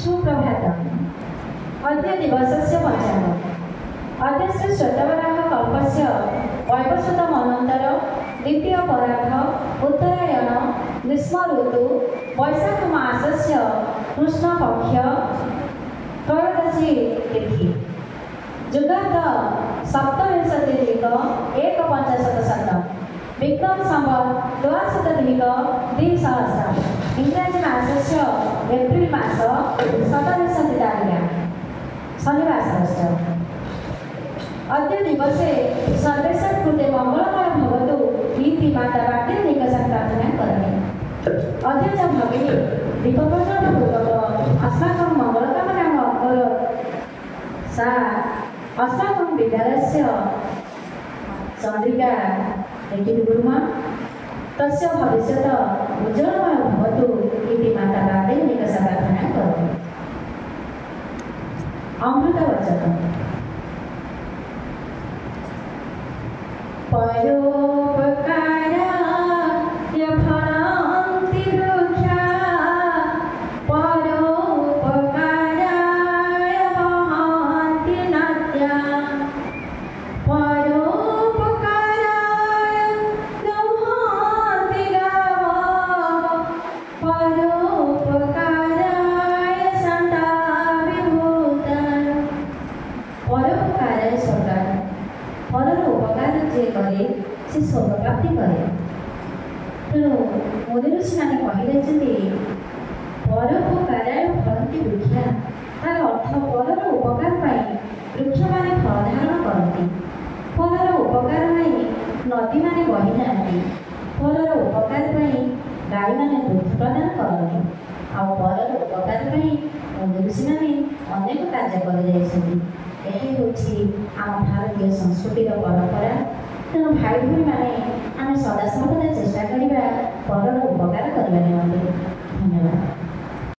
सुप्रभातम्। अद्य दिवसस्य पञ्चाङ्गम्। अद्य श्री श्वेतवराह कल्पस्य वैवस्वतमनन्तर द्वितीय परार्ध उत्तरायण ग्रीष्म ऋतु वैशाख मासस्य कृष्णपक्ष त्रयोदशी तिथि जुगाद सप्तविंशत्यधिक-एकपञ्चाशत् विक्रम संवत् द्वादशाधिक-द्विसहस्रम् इंग्राजी मासस्य एप्रिल मास 27 तारिका शनिवासरश्च। अद्य दिवसे सर्वेषां कृते मङ्गलमय भवतु इति माता वाक्यनिकषां प्रार्थना करोमि। अद्य च भगिनी दीपप्रज्वलनपूर्वक अस्माकं मङ्गलकामनाम् अकरोत्। सा अस्माकं विद्यालयस्य चन्द्रिका लिखिति कुर्मः। तस्य भविष्यत् उज्ज्वलमय भवतु इति माता वाक्यनिकषां प्रार्थना करोमि। अमृतवचनम्। परोपकाराय फलन्ति वृक्षाः, परोपकाराय वहन्ति नद्यः, परोपकाराय गृह्णन्ति गावः, परोपकाराय सन्ताः विभूतयः। परोपकाराय स्वर्गाय, फलर उपकार जे करे से स्वर्ग प्राप्ति करे। तेणु मुनि ऋषि मैंने कही परोपकाराय फलन्ति वृक्षा, तार अर्थ फलर उपकार वृक्ष मैंने फल धारण करती, फलर उपकार नदी मैंने बही जाती, फलर उपकार गाय मैंने दूध प्रदान करती, फलर उपकार मुनि ऋषि मैंने अनेक कार्य कर आम भारतीय संस्कृतिर परंपरा। तेणु भाई भाई मैंने आम सदा सर्वदा चेष्टा करवा